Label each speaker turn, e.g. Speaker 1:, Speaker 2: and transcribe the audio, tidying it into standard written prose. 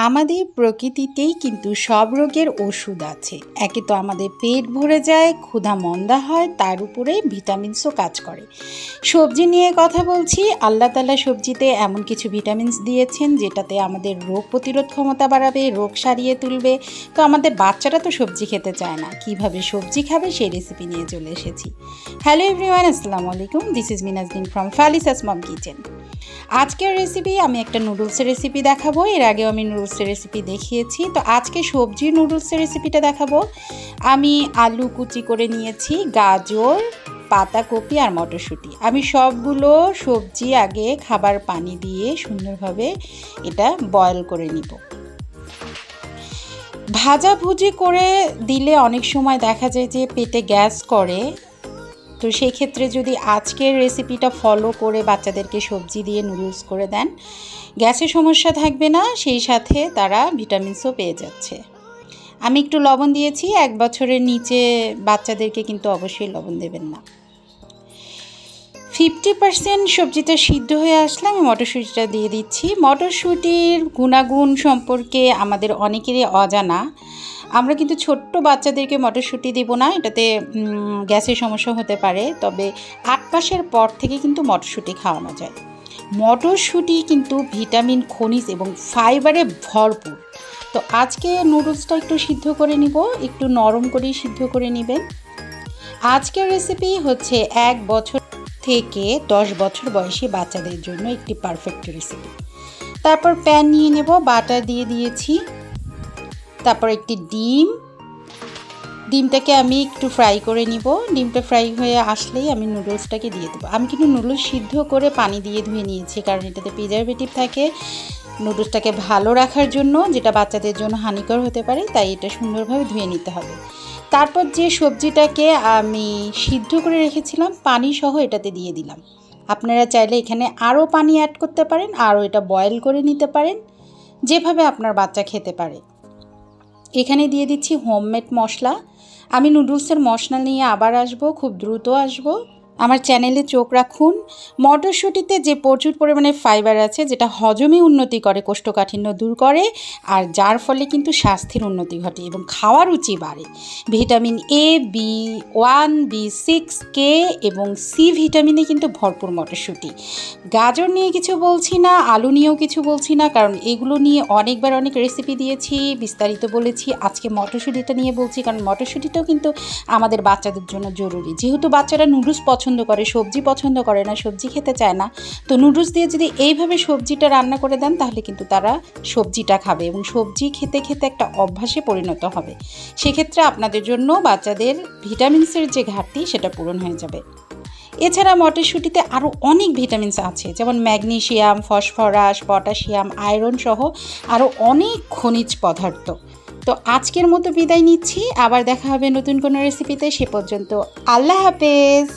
Speaker 1: আমাদের প্রকৃতিতেই কিন্তু সব রোগের ওষুধ আছে। একে তো আমাদের পেট ভরে যায়, ক্ষুধা মন্দা হয়, তার উপরে ভিটামিনসও কাজ করে। সবজি নিয়ে কথা বলছি। আল্লাহ তাআলা সবজিতে এমন কিছু ভিটামিনস দিয়েছেন যেটাতে আমাদের রোগ প্রতিরোধ ক্ষমতা বাড়াবে, রোগ সারিয়ে তুলবে। তো আমাদের বাচ্চারা তো সবজি খেতে চায় না, কিভাবে সবজি খাবে সেই রেসিপি নিয়ে চলে এসেছি। হ্যালো এভরিওয়ান, আসসালামু আলাইকুম। দিস ইজ মিনাজদিন ফ্রম ফালিসাস মম কিচেন। আজকের রেসিপি আমি একটা নুডলসের রেসিপি দেখাবো। এর আগেও আমি নুডলসের রেসিপি দেখিয়েছি, তো আজকে সবজি নুডলসের রেসিপিটা দেখাবো। আমি আলু কুচি করে নিয়েছি, গাজর, পাতাকপি আর মটরশুঁটি। আমি সবগুলো সবজি আগে খাবার পানি দিয়ে সুন্দরভাবে এটা বয়েল করে নিব। ভাজাভুজি করে দিলে অনেক সময় দেখা যায় যে পেটে গ্যাস করে, তো সেই ক্ষেত্রে যদি আজকের রেসিপিটা ফলো করে বাচ্চাদেরকে সবজি দিয়ে নুডলস করে দেন, গ্যাসের সমস্যা থাকবে না, সেই সাথে তারা ভিটামিনসও পেয়ে যাচ্ছে। আমি একটু লবণ দিয়েছি। 1 বছরের নিচে বাচ্চাদেরকে কিন্তু অবশ্যই লবণ দেবেন না। 50% সবজিটা সিদ্ধ হয়ে আসলে আমি মটরশুঁটিটা দিয়ে দিচ্ছি। মটরশুঁটির গুণাগুণ সম্পর্কে আমাদের অনেকেরই অজানা। আমরা কিন্তু ছোট্ট বাচ্চাদেরকে মটরশুঁটি দেব না, এটাতে গ্যাসের সমস্যা হতে পারে। তবে 8 মাসের পর থেকে কিন্তু মটরশুঁটি খাওয়ানো যায়। মটরশুঁটি কিন্তু ভিটামিন, খনিজ এবং ফাইবারে ভরপুর। তো আজকে নুডলসটা একটু সিদ্ধ করে নিব, একটু নরম করেই সিদ্ধ করে নেবেন। আজকের রেসিপি হচ্ছে 1 বছর থেকে 10 বছর বয়সী বাচ্চাদের জন্য একটি পারফেক্ট রেসিপি। তারপর প্যান নিয়ে নেব, বাটার দিয়ে দিয়েছি। তারপর একটি ডিমটাকে আমি একটু ফ্রাই করে নিব। ডিমটা ফ্রাই হয়ে আসলেই আমি নুডলসটাকে দিয়ে দেবো। আমি কিন্তু নুডলস সিদ্ধ করে পানি দিয়ে ধুয়ে নিয়েছি, কারণ এটাতে প্রিজারভেটিভ থাকে নুডলসটাকে ভালো রাখার জন্য, যেটা বাচ্চাদের জন্য হানিকর হতে পারে, তাই এটা সুন্দরভাবে ধুয়ে নিতে হবে। তারপর যে সবজিটাকে আমি সিদ্ধ করে রেখেছিলাম পানি সহ এটাতে দিয়ে দিলাম। আপনারা চাইলে এখানে আরও পানি অ্যাড করতে পারেন, আরও এটা বয়েল করে নিতে পারেন, যেভাবে আপনার বাচ্চা খেতে পারে। এখানে দিয়ে দিচ্ছি হোমমেড মশলা। আমি নুডলসের মশলা নিয়ে আবার আসবো, খুব দ্রুত আসবো। আমার চ্যানেলে চোখ রাখুন। মটরশুঁটিতে যে প্রচুর পরিমাণে ফাইবার আছে, যেটা হজমে উন্নতি করে, কোষ্ঠকাঠিন্য দূর করে, আর যার ফলে কিন্তু স্বাস্থ্যের উন্নতি ঘটে এবং খাওয়ার রুচি বাড়ে। Vitamin A, B1, B6, K এবং C ভিটামিনে কিন্তু ভরপুর মটরশুঁটি। গাজর নিয়ে কিছু বলছি না, আলু নিয়েও কিছু বলছি না, কারণ এগুলো নিয়ে অনেকবার অনেক রেসিপি দিয়েছি, বিস্তারিত বলেছি। আজকে মটরশুঁটিটা নিয়ে বলছি, কারণ মটরশুঁটিটাও কিন্তু আমাদের বাচ্চাদের জন্য জরুরি। যেহেতু বাচ্চারা নুডলস পছন্দ করে, সবজি পছন্দ করে না, সবজি খেতে চায় না, তো নুডলস দিয়ে যদি এইভাবে সবজিটা রান্না করে দেন তাহলে কিন্তু তারা সবজিটা খাবে এবং সবজি খেতে খেতে একটা অভ্যাসে পরিণত হবে। সেক্ষেত্রে আপনাদের জন্য বাচ্চাদের ভিটামিনসের যে ঘাটতি সেটা পূরণ হয়ে যাবে। এছাড়া মটরশুঁটিতে আরও অনেক ভিটামিনস আছে, যেমন ম্যাগনেসিয়াম, ফসফরাস, পটাশিয়াম, আয়রন সহ আরও অনেক খনিজ পদার্থ। তো আজকের মতো বিদায় নিচ্ছি, আবার দেখা হবে নতুন কোনো রেসিপিতে। সে পর্যন্ত আল্লাহ হাফেজ।